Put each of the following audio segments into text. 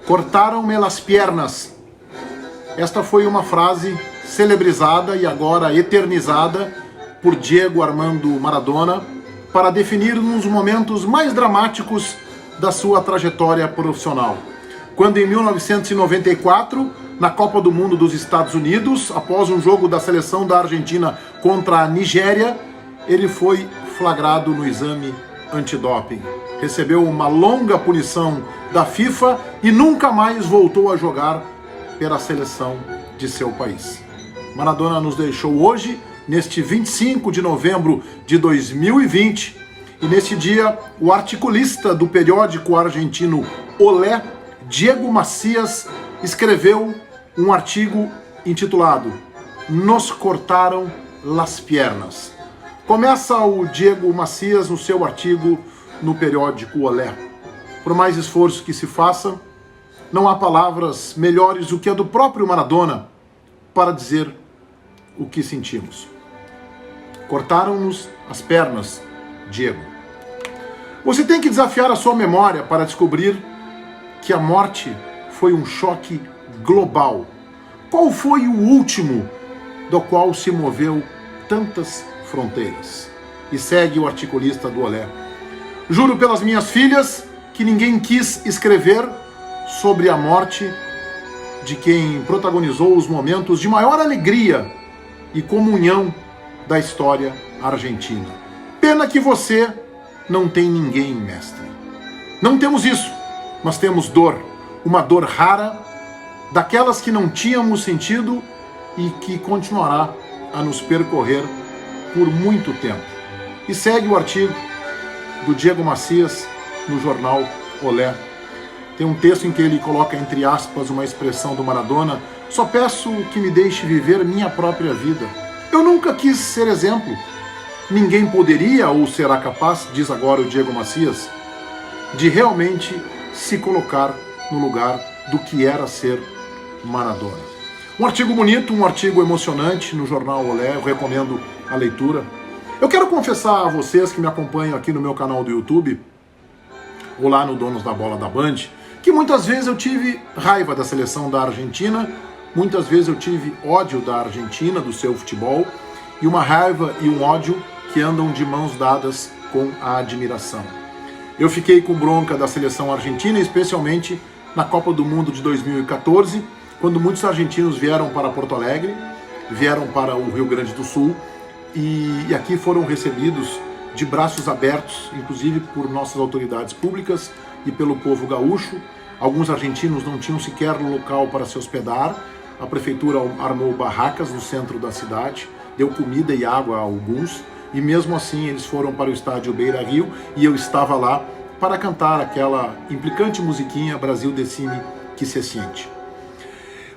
Cortaram-me las piernas. Esta foi uma frase celebrizada e agora eternizada por Diego Armando Maradona para definir um dos momentos mais dramáticos da sua trajetória profissional. Quando em 1994, na Copa do Mundo dos Estados Unidos, após um jogo da seleção da Argentina contra a Nigéria, ele foi flagrado no exame antidoping. Recebeu uma longa punição da FIFA e nunca mais voltou a jogar pela seleção de seu país. Maradona nos deixou hoje, neste 25 de novembro de 2020, e neste dia o articulista do periódico argentino Olé, Diego Macias, escreveu um artigo intitulado Nos cortaram las piernas. Começa o Diego Macias no seu artigo no periódico Olé. Por mais esforço que se faça, não há palavras melhores do que a do próprio Maradona para dizer o que sentimos. Cortaram-nos as pernas, Diego. Você tem que desafiar a sua memória para descobrir que a morte foi um choque global. Qual foi o último do qual se moveu tantas fronteiras? E segue o articulista do Olé. Juro pelas minhas filhas que ninguém quis escrever sobre a morte de quem protagonizou os momentos de maior alegria e comunhão da história argentina. Pena que você não tem ninguém, mestre. Não temos isso, mas temos dor, uma dor rara, daquelas que não tínhamos sentido e que continuará a nos percorrer por muito tempo. E segue o artigo do Diego Macias no jornal Olé. Tem um texto em que ele coloca entre aspas uma expressão do Maradona: só peço que me deixe viver minha própria vida. Eu nunca quis ser exemplo. Ninguém poderia ou será capaz, diz agora o Diego Macias, de realmente se colocar no lugar do que era ser Maradona. Um artigo bonito, um artigo emocionante no jornal Olé, eu recomendo a leitura. Eu quero confessar a vocês que me acompanham aqui no meu canal do YouTube, ou lá no Donos da Bola da Band, que muitas vezes eu tive raiva da seleção da Argentina, muitas vezes eu tive ódio da Argentina, do seu futebol, e uma raiva e um ódio que andam de mãos dadas com a admiração. Eu fiquei com bronca da seleção argentina, especialmente na Copa do Mundo de 2014, quando muitos argentinos vieram para Porto Alegre, vieram para o Rio Grande do Sul, e aqui foram recebidos de braços abertos, inclusive por nossas autoridades públicas e pelo povo gaúcho. Alguns argentinos não tinham sequer local para se hospedar. A prefeitura armou barracas no centro da cidade, deu comida e água a alguns, e mesmo assim eles foram para o estádio Beira-Rio, e eu estava lá para cantar aquela implicante musiquinha Brasil decime que se sente.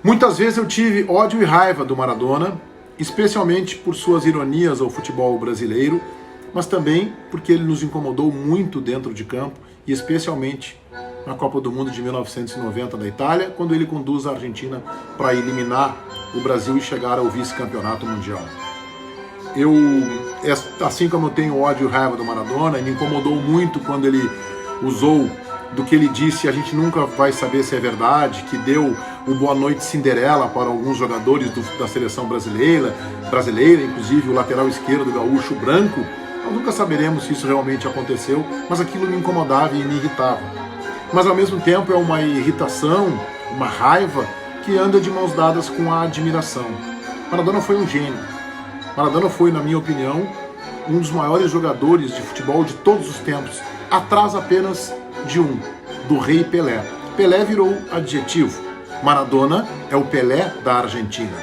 Muitas vezes eu tive ódio e raiva do Maradona, especialmente por suas ironias ao futebol brasileiro, mas também porque ele nos incomodou muito dentro de campo, e especialmente na Copa do Mundo de 1990 da Itália, quando ele conduz a Argentina para eliminar o Brasil e chegar ao vice-campeonato mundial. Assim como eu tenho ódio e raiva do Maradona, me incomodou muito quando ele usou do que ele disse, a gente nunca vai saber se é verdade, que deu o boa noite Cinderela para alguns jogadores da seleção brasileira, inclusive o lateral esquerdo gaúcho branco. Nós nunca saberemos se isso realmente aconteceu, mas aquilo me incomodava e me irritava. Mas ao mesmo tempo é uma irritação, uma raiva que anda de mãos dadas com a admiração. Maradona foi um gênio. Maradona foi, na minha opinião, um dos maiores jogadores de futebol de todos os tempos, atrás apenas de do rei Pelé. Pelé virou adjetivo. Maradona é o Pelé da Argentina.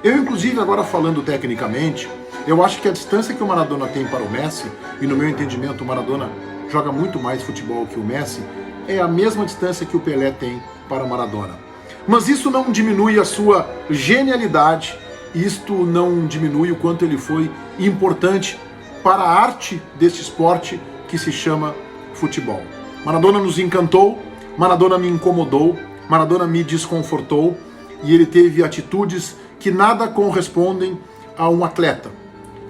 Eu, inclusive, agora falando tecnicamente, eu acho que a distância que o Maradona tem para o Messi, e no meu entendimento o Maradona joga muito mais futebol que o Messi, é a mesma distância que o Pelé tem para o Maradona. Mas isso não diminui a sua genialidade, isto não diminui o quanto ele foi importante para a arte deste esporte que se chama futebol. Maradona nos encantou, Maradona me incomodou, Maradona me desconfortou, e ele teve atitudes que nada correspondem a um atleta,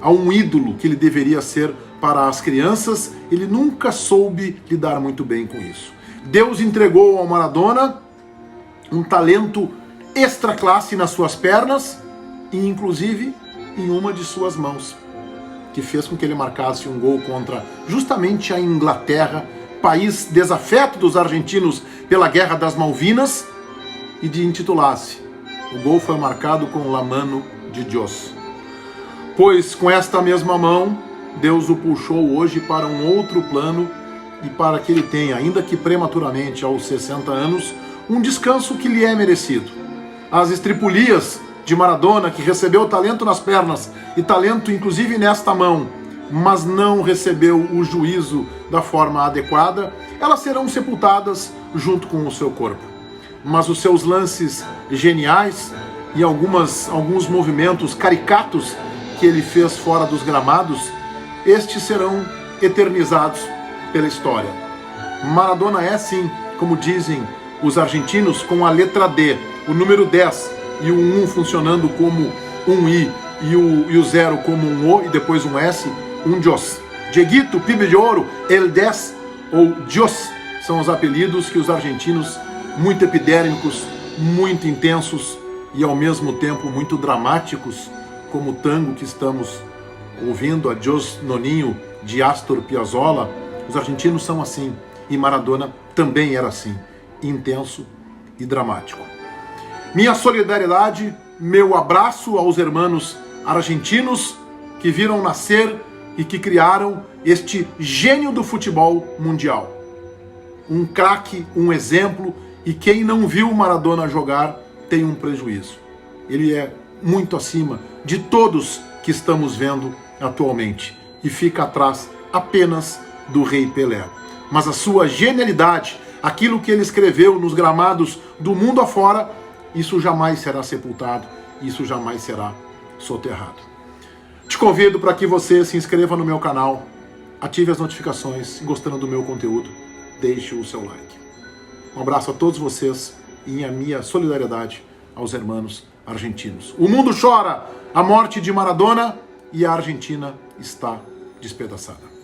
a um ídolo que ele deveria ser para as crianças. Ele nunca soube lidar muito bem com isso. Deus entregou ao Maradona um talento extra classe nas suas pernas e inclusive em uma de suas mãos, que fez com que ele marcasse um gol contra justamente a Inglaterra, país desafeto dos argentinos pela Guerra das Malvinas, e de intitulasse: o gol foi marcado com la mano de Dios. Pois com esta mesma mão, Deus o puxou hoje para um outro plano e para que ele tenha, ainda que prematuramente aos 60 anos, um descanso que lhe é merecido. As estripulias de Maradona, que recebeu talento nas pernas e talento inclusive nesta mão, mas não recebeu o juízo da forma adequada, elas serão sepultadas junto com o seu corpo. Mas os seus lances geniais e alguns movimentos caricatos que ele fez fora dos gramados, estes serão eternizados pela história. Maradona é, sim, como dizem os argentinos, com a letra D, o número 10 e o 1 funcionando como um I e o 0 como um O e depois um S, um Dios. Dieguito, Pibe de Ouro, El 10 ou Dios são os apelidos que os argentinos, muito epidérmicos, muito intensos e ao mesmo tempo muito dramáticos, como o tango que estamos ouvindo, Adiós Noninho, de Astor Piazzolla, os argentinos são assim, e Maradona também era assim, intenso e dramático. Minha solidariedade, meu abraço aos irmãos argentinos que viram nascer e que criaram este gênio do futebol mundial. Um craque, um exemplo, e quem não viu Maradona jogar tem um prejuízo. Ele é muito acima de todos que estamos vendo atualmente e fica atrás apenas do Rei Pelé. Mas a sua genialidade, aquilo que ele escreveu nos gramados do mundo afora, isso jamais será sepultado, isso jamais será soterrado. Te convido para que você se inscreva no meu canal, ative as notificações, gostando do meu conteúdo, deixe o seu like. Um abraço a todos vocês e a minha solidariedade aos irmãos argentinos. O mundo chora a morte de Maradona e a Argentina está despedaçada.